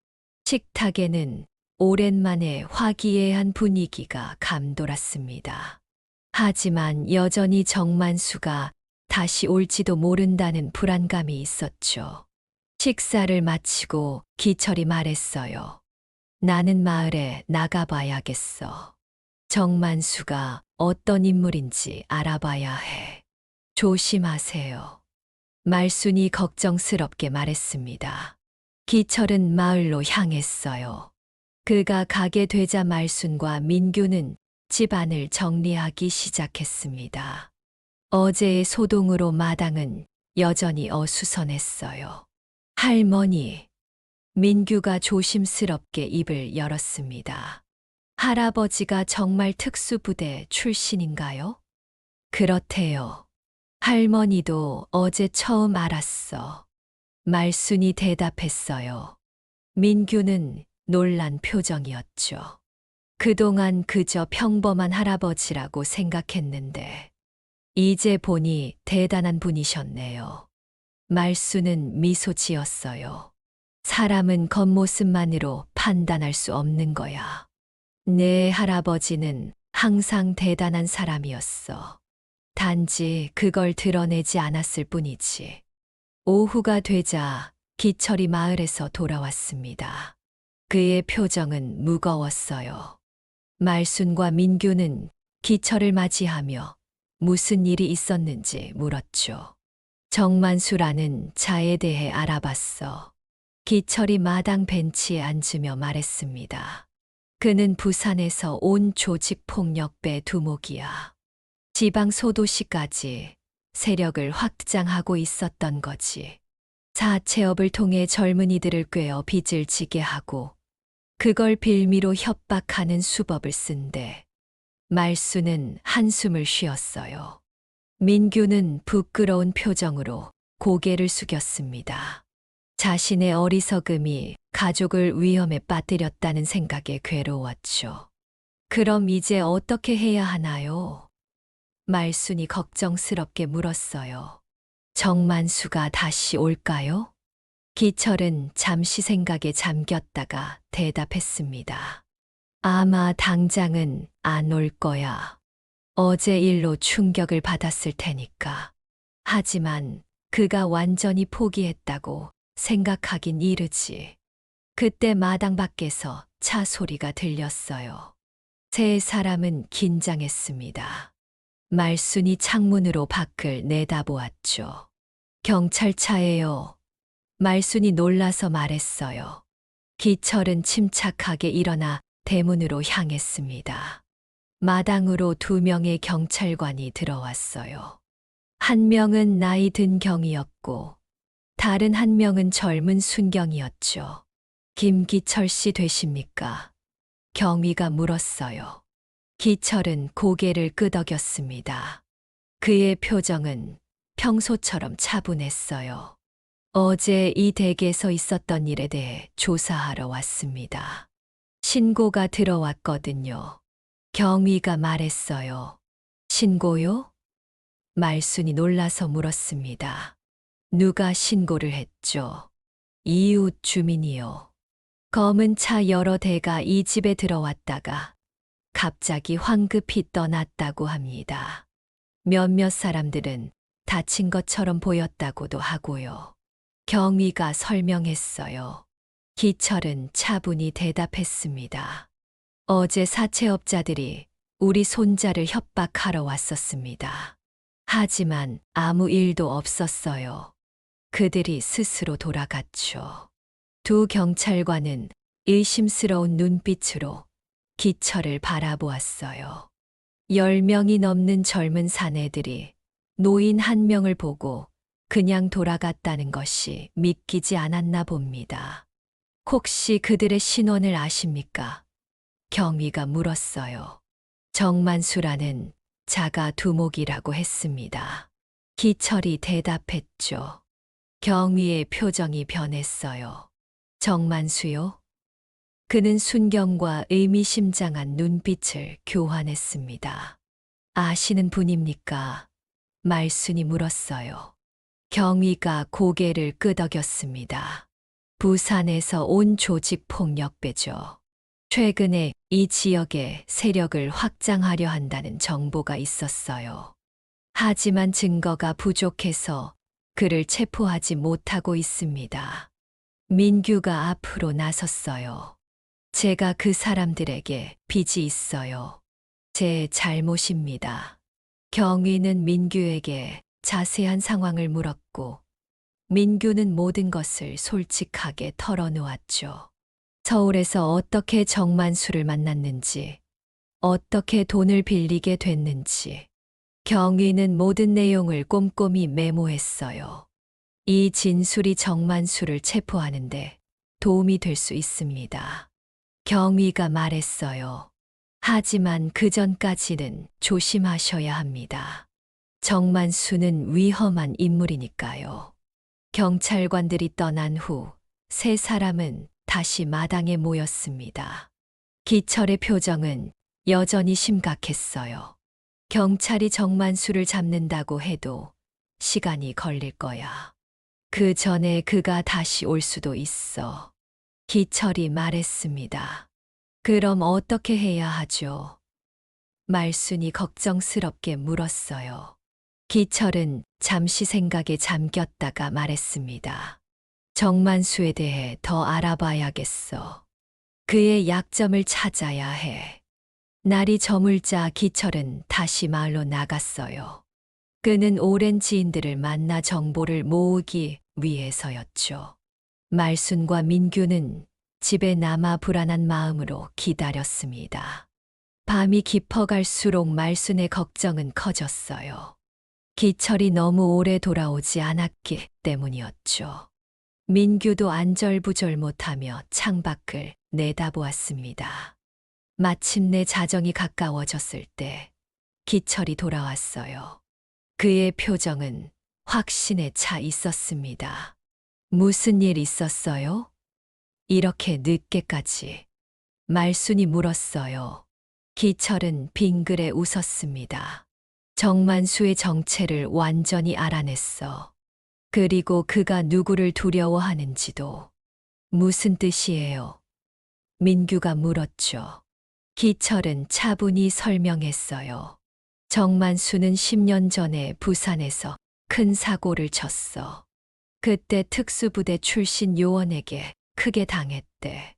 식탁에는 오랜만에 화기애애한 분위기가 감돌았습니다. 하지만 여전히 정만수가 다시 올지도 모른다는 불안감이 있었죠. 식사를 마치고 기철이 말했어요. 나는 마을에 나가봐야겠어. 정만수가 어떤 인물인지 알아봐야 해. 조심하세요. 말순이 걱정스럽게 말했습니다. 기철은 마을로 향했어요. 그가 가게 되자 말순과 민규는 집안을 정리하기 시작했습니다. 어제의 소동으로 마당은 여전히 어수선했어요. 할머니. 민규가 조심스럽게 입을 열었습니다. 할아버지가 정말 특수부대 출신인가요? 그렇대요. 할머니도 어제 처음 알았어. 말순이 대답했어요. 민규는 놀란 표정이었죠. 그동안 그저 평범한 할아버지라고 생각했는데, 이제 보니 대단한 분이셨네요. 말순은 미소 지었어요. 사람은 겉모습만으로 판단할 수 없는 거야. 내 할아버지는 항상 대단한 사람이었어. 단지 그걸 드러내지 않았을 뿐이지. 오후가 되자 기철이 마을에서 돌아왔습니다. 그의 표정은 무거웠어요. 말순과 민규는 기철을 맞이하며 무슨 일이 있었는지 물었죠. 정만수라는 자에 대해 알아봤어. 기철이 마당 벤치에 앉으며 말했습니다. 그는 부산에서 온 조직폭력배 두목이야. 지방 소도시까지 세력을 확장하고 있었던 거지. 사채업을 통해 젊은이들을 꿰어 빚을 지게 하고 그걸 빌미로 협박하는 수법을 쓴대. 말수는 한숨을 쉬었어요. 민규는 부끄러운 표정으로 고개를 숙였습니다. 자신의 어리석음이 가족을 위험에 빠뜨렸다는 생각에 괴로웠죠. 그럼 이제 어떻게 해야 하나요? 말순이 걱정스럽게 물었어요. 정만수가 다시 올까요? 기철은 잠시 생각에 잠겼다가 대답했습니다. 아마 당장은 안 올 거야. 어제 일로 충격을 받았을 테니까. 하지만 그가 완전히 포기했다고 생각하긴 이르지. 그때 마당 밖에서 차 소리가 들렸어요. 세 사람은 긴장했습니다. 말순이 창문으로 밖을 내다보았죠. 경찰차예요. 말순이 놀라서 말했어요. 기철은 침착하게 일어나 대문으로 향했습니다. 마당으로 2명의 경찰관이 들어왔어요. 한 명은 나이 든 경이었고 다른 한 명은 젊은 순경이었죠. 김기철 씨 되십니까? 경위가 물었어요. 기철은 고개를 끄덕였습니다. 그의 표정은 평소처럼 차분했어요. 어제 이 댁에서 있었던 일에 대해 조사하러 왔습니다. 신고가 들어왔거든요. 경위가 말했어요. 신고요? 말순이 놀라서 물었습니다. 누가 신고를 했죠? 이웃 주민이요. 검은 차 여러 대가 이 집에 들어왔다가 갑자기 황급히 떠났다고 합니다. 몇몇 사람들은 다친 것처럼 보였다고도 하고요. 경위가 설명했어요. 기철은 차분히 대답했습니다. 어제 사채업자들이 우리 손자를 협박하러 왔었습니다. 하지만 아무 일도 없었어요. 그들이 스스로 돌아갔죠. 2 경찰관은 의심스러운 눈빛으로 기철을 바라보았어요. 10명이 넘는 젊은 사내들이 노인 1명을 보고 그냥 돌아갔다는 것이 믿기지 않았나 봅니다. 혹시 그들의 신원을 아십니까? 경위가 물었어요. 정만수라는 자가 두목이라고 했습니다. 기철이 대답했죠. 경위의 표정이 변했어요. 정만수요? 그는 순경과 의미심장한 눈빛을 교환했습니다. 아시는 분입니까? 말순이 물었어요. 경위가 고개를 끄덕였습니다. 부산에서 온 조직폭력배죠. 최근에 이 지역에 세력을 확장하려 한다는 정보가 있었어요. 하지만 증거가 부족해서 그를 체포하지 못하고 있습니다. 민규가 앞으로 나섰어요. 제가 그 사람들에게 빚이 있어요. 제 잘못입니다. 경위는 민규에게 자세한 상황을 물었고, 민규는 모든 것을 솔직하게 털어놓았죠. 서울에서 어떻게 정만수를 만났는지, 어떻게 돈을 빌리게 됐는지, 경위는 모든 내용을 꼼꼼히 메모했어요. 이 진술이 정만수를 체포하는데 도움이 될 수 있습니다. 경위가 말했어요. 하지만 그 전까지는 조심하셔야 합니다. 정만수는 위험한 인물이니까요. 경찰관들이 떠난 후 세 사람은 다시 마당에 모였습니다. 기철의 표정은 여전히 심각했어요. 경찰이 정만수를 잡는다고 해도 시간이 걸릴 거야. 그 전에 그가 다시 올 수도 있어. 기철이 말했습니다. 그럼 어떻게 해야 하죠? 말순이 걱정스럽게 물었어요. 기철은 잠시 생각에 잠겼다가 말했습니다. 정만수에 대해 더 알아봐야겠어. 그의 약점을 찾아야 해. 날이 저물자 기철은 다시 마을로 나갔어요. 그는 오랜 지인들을 만나 정보를 모으기 위해서였죠. 말순과 민규는 집에 남아 불안한 마음으로 기다렸습니다. 밤이 깊어갈수록 말순의 걱정은 커졌어요. 기철이 너무 오래 돌아오지 않았기 때문이었죠. 민규도 안절부절 못하며 창밖을 내다보았습니다. 마침내 자정이 가까워졌을 때 기철이 돌아왔어요. 그의 표정은 확신에 차 있었습니다. 무슨 일 있었어요? 이렇게 늦게까지. 말순이 물었어요. 기철은 빙그레 웃었습니다. 정만수의 정체를 완전히 알아냈어. 그리고 그가 누구를 두려워하는지도. 무슨 뜻이에요? 민규가 물었죠. 기철은 차분히 설명했어요. 정만수는 10년 전에 부산에서 큰 사고를 쳤어. 그때 특수부대 출신 요원에게 크게 당했대.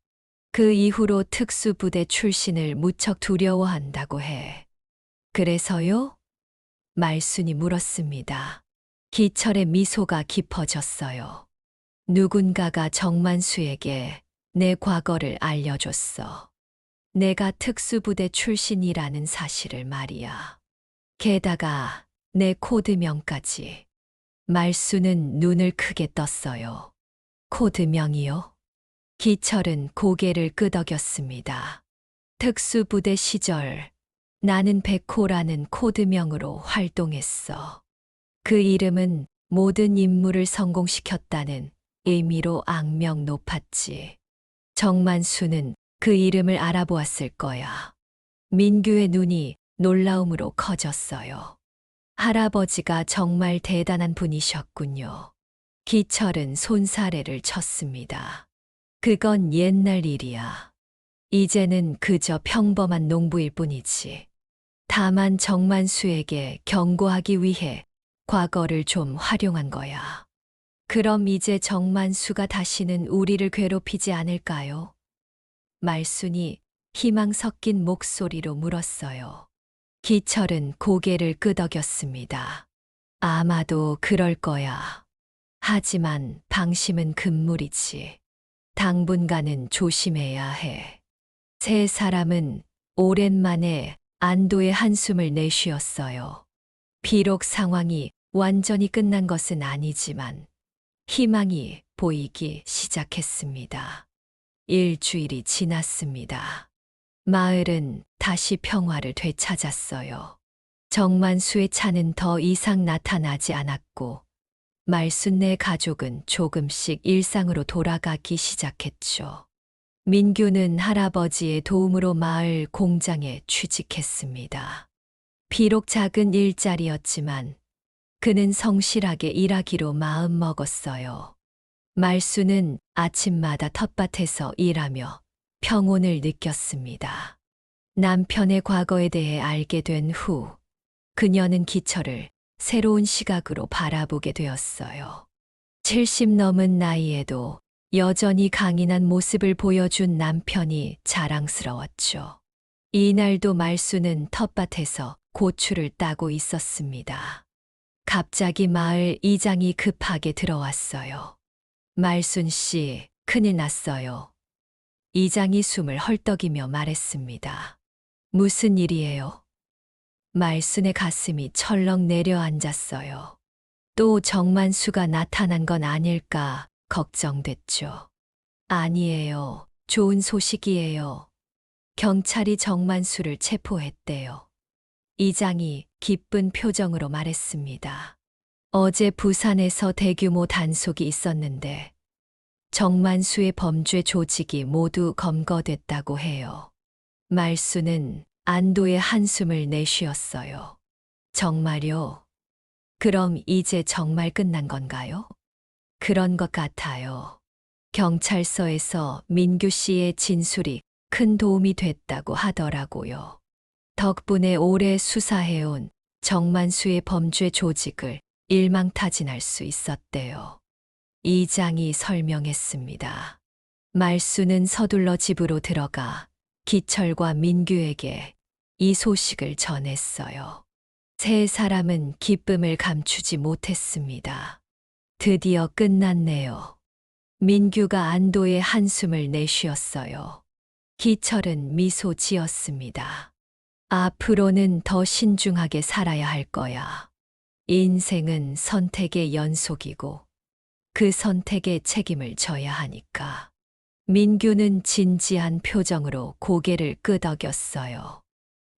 그 이후로 특수부대 출신을 무척 두려워한다고 해. 그래서요? 말순이 물었습니다. 기철의 미소가 깊어졌어요. 누군가가 정만수에게 내 과거를 알려줬어. 내가 특수부대 출신이라는 사실을 말이야. 게다가 내 코드명까지. 말순은 눈을 크게 떴어요. 코드명이요? 기철은 고개를 끄덕였습니다. 특수부대 시절 나는 백호라는 코드명으로 활동했어. 그 이름은 모든 임무를 성공시켰다는 의미로 악명 높았지. 정만수는 그 이름을 알아보았을 거야. 민규의 눈이 놀라움으로 커졌어요. 할아버지가 정말 대단한 분이셨군요. 기철은 손사래를 쳤습니다. 그건 옛날 일이야. 이제는 그저 평범한 농부일 뿐이지. 다만 정만수에게 경고하기 위해 과거를 좀 활용한 거야. 그럼 이제 정만수가 다시는 우리를 괴롭히지 않을까요? 말순이 희망 섞인 목소리로 물었어요. 기철은 고개를 끄덕였습니다. 아마도 그럴 거야. 하지만 방심은 금물이지. 당분간은 조심해야 해. 세 사람은 오랜만에 안도의 한숨을 내쉬었어요. 비록 상황이 완전히 끝난 것은 아니지만 희망이 보이기 시작했습니다. 일주일이 지났습니다. 마을은 다시 평화를 되찾았어요. 정만수의 차는 더 이상 나타나지 않았고 말순네 가족은 조금씩 일상으로 돌아가기 시작했죠. 민규는 할아버지의 도움으로 마을 공장에 취직했습니다. 비록 작은 일자리였지만 그는 성실하게 일하기로 마음먹었어요. 말순은 아침마다 텃밭에서 일하며 평온을 느꼈습니다. 남편의 과거에 대해 알게 된 후 그녀는 기철을 새로운 시각으로 바라보게 되었어요. 70 넘은 나이에도 여전히 강인한 모습을 보여준 남편이 자랑스러웠죠. 이날도 말순은 텃밭에서 고추를 따고 있었습니다. 갑자기 마을 이장이 급하게 들어왔어요. 말순 씨, 큰일 났어요. 이장이 숨을 헐떡이며 말했습니다. 무슨 일이에요? 말순의 가슴이 철렁 내려앉았어요. 또 정만수가 나타난 건 아닐까 걱정됐죠. 아니에요. 좋은 소식이에요. 경찰이 정만수를 체포했대요. 이장이 기쁜 표정으로 말했습니다. 어제 부산에서 대규모 단속이 있었는데 정만수의 범죄 조직이 모두 검거됐다고 해요. 말수는 안도의 한숨을 내쉬었어요. 정말요? 그럼 이제 정말 끝난 건가요? 그런 것 같아요. 경찰서에서 민규 씨의 진술이 큰 도움이 됐다고 하더라고요. 덕분에 오래 수사해온 정만수의 범죄 조직을 일망타진할 수 있었대요. 이장이 설명했습니다. 말수는 서둘러 집으로 들어가 기철과 민규에게 이 소식을 전했어요. 세 사람은 기쁨을 감추지 못했습니다. 드디어 끝났네요. 민규가 안도의 한숨을 내쉬었어요. 기철은 미소 지었습니다. 앞으로는 더 신중하게 살아야 할 거야. 인생은 선택의 연속이고 그 선택에 책임을 져야 하니까. 민규는 진지한 표정으로 고개를 끄덕였어요.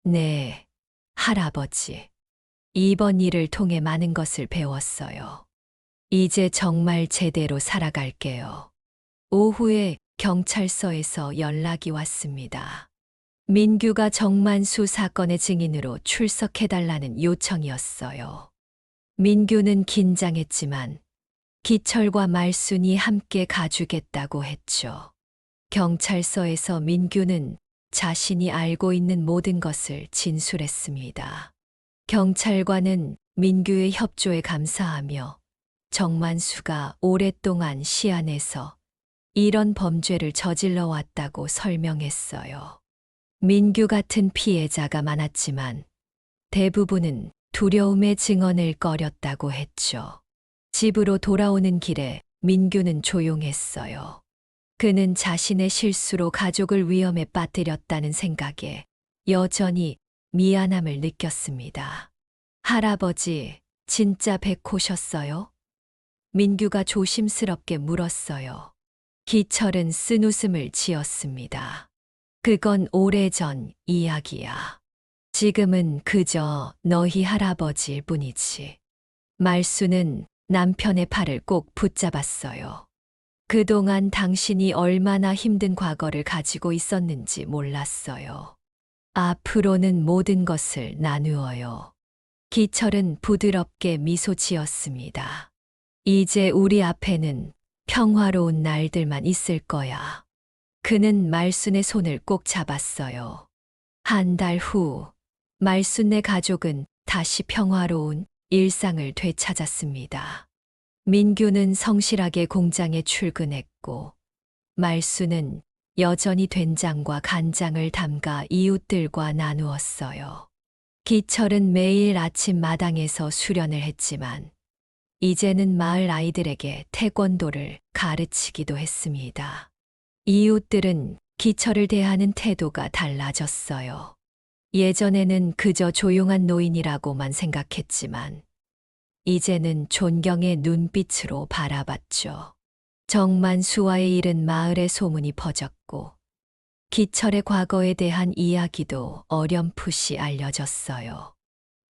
네, 할아버지. 이번 일을 통해 많은 것을 배웠어요. 이제 정말 제대로 살아갈게요. 오후에 경찰서에서 연락이 왔습니다. 민규가 정만수 사건의 증인으로 출석해달라는 요청이었어요. 민규는 긴장했지만 기철과 말순이 함께 가주겠다고 했죠. 경찰서에서 민규는 자신이 알고 있는 모든 것을 진술했습니다. 경찰관은 민규의 협조에 감사하며 정만수가 오랫동안 시안에서 이런 범죄를 저질러 왔다고 설명했어요. 민규 같은 피해자가 많았지만 대부분은 두려움의 증언을 꺼렸다고 했죠. 집으로 돌아오는 길에 민규는 조용했어요. 그는 자신의 실수로 가족을 위험에 빠뜨렸다는 생각에 여전히 미안함을 느꼈습니다. 할아버지, 진짜 백호셨어요? 민규가 조심스럽게 물었어요. 기철은 쓴웃음을 지었습니다. 그건 오래전 이야기야. 지금은 그저 너희 할아버지일 뿐이지. 말수는 남편의 팔을 꼭 붙잡았어요. 그동안 당신이 얼마나 힘든 과거를 가지고 있었는지 몰랐어요. 앞으로는 모든 것을 나누어요. 기철은 부드럽게 미소 지었습니다. 이제 우리 앞에는 평화로운 날들만 있을 거야. 그는 말순의 손을 꼭 잡았어요. 한 달 후, 말순네 가족은 다시 평화로운 일상을 되찾았습니다. 민규는 성실하게 공장에 출근했고, 말순은 여전히 된장과 간장을 담가 이웃들과 나누었어요. 기철은 매일 아침 마당에서 수련을 했지만, 이제는 마을 아이들에게 태권도를 가르치기도 했습니다. 이웃들은 기철을 대하는 태도가 달라졌어요. 예전에는 그저 조용한 노인이라고만 생각했지만, 이제는 존경의 눈빛으로 바라봤죠. 정만수와의 일은 마을에 소문이 퍼졌고, 기철의 과거에 대한 이야기도 어렴풋이 알려졌어요.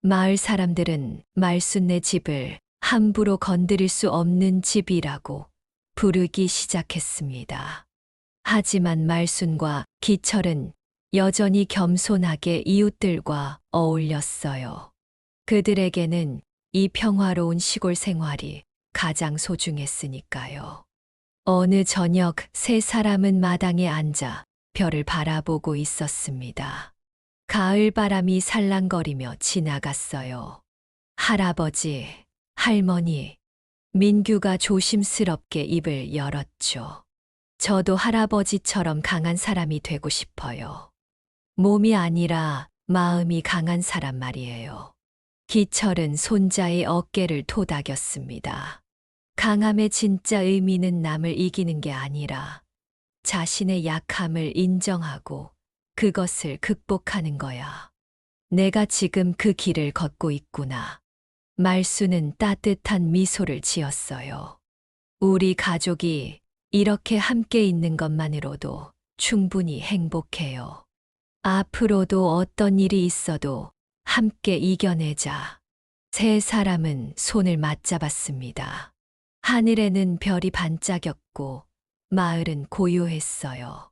마을 사람들은 말순네 집을 함부로 건드릴 수 없는 집이라고 부르기 시작했습니다. 하지만 말순과 기철은 여전히 겸손하게 이웃들과 어울렸어요. 그들에게는 이 평화로운 시골 생활이 가장 소중했으니까요. 어느 저녁 세 사람은 마당에 앉아 별을 바라보고 있었습니다. 가을 바람이 살랑거리며 지나갔어요. 할아버지, 할머니, 민규가 조심스럽게 입을 열었죠. 저도 할아버지처럼 강한 사람이 되고 싶어요. 몸이 아니라 마음이 강한 사람 말이에요. 기철은 손자의 어깨를 토닥였습니다. 강함의 진짜 의미는 남을 이기는 게 아니라 자신의 약함을 인정하고 그것을 극복하는 거야. 내가 지금 그 길을 걷고 있구나. 말수는 따뜻한 미소를 지었어요. 우리 가족이 이렇게 함께 있는 것만으로도 충분히 행복해요. 앞으로도 어떤 일이 있어도 함께 이겨내자. 세 사람은 손을 맞잡았습니다. 하늘에는 별이 반짝였고 마을은 고요했어요.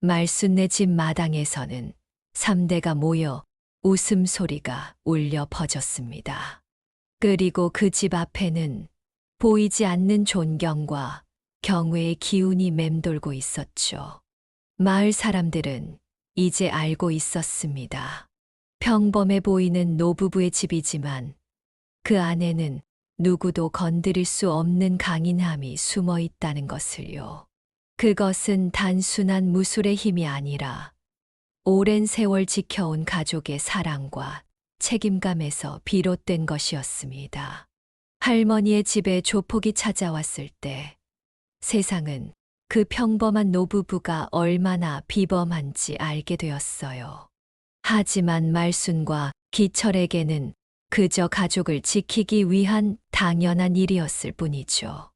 말순네 집 마당에서는 3대가 모여 웃음소리가 울려 퍼졌습니다. 그리고 그 집 앞에는 보이지 않는 존경과 경외의 기운이 맴돌고 있었죠. 마을 사람들은 이제 알고 있었습니다. 평범해 보이는 노부부의 집이지만 그 안에는 누구도 건드릴 수 없는 강인함이 숨어 있다는 것을요. 그것은 단순한 무술의 힘이 아니라 오랜 세월 지켜온 가족의 사랑과 책임감에서 비롯된 것이었습니다. 할머니의 집에 조폭이 찾아왔을 때 세상은 그 평범한 노부부가 얼마나 비범한지 알게 되었어요. 하지만 말순과 기철에게는 그저 가족을 지키기 위한 당연한 일이었을 뿐이죠.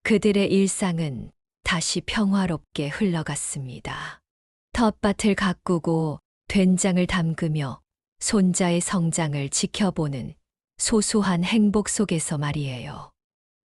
그들의 일상은 다시 평화롭게 흘러갔습니다. 텃밭을 가꾸고 된장을 담그며 손자의 성장을 지켜보는 소소한 행복 속에서 말이에요.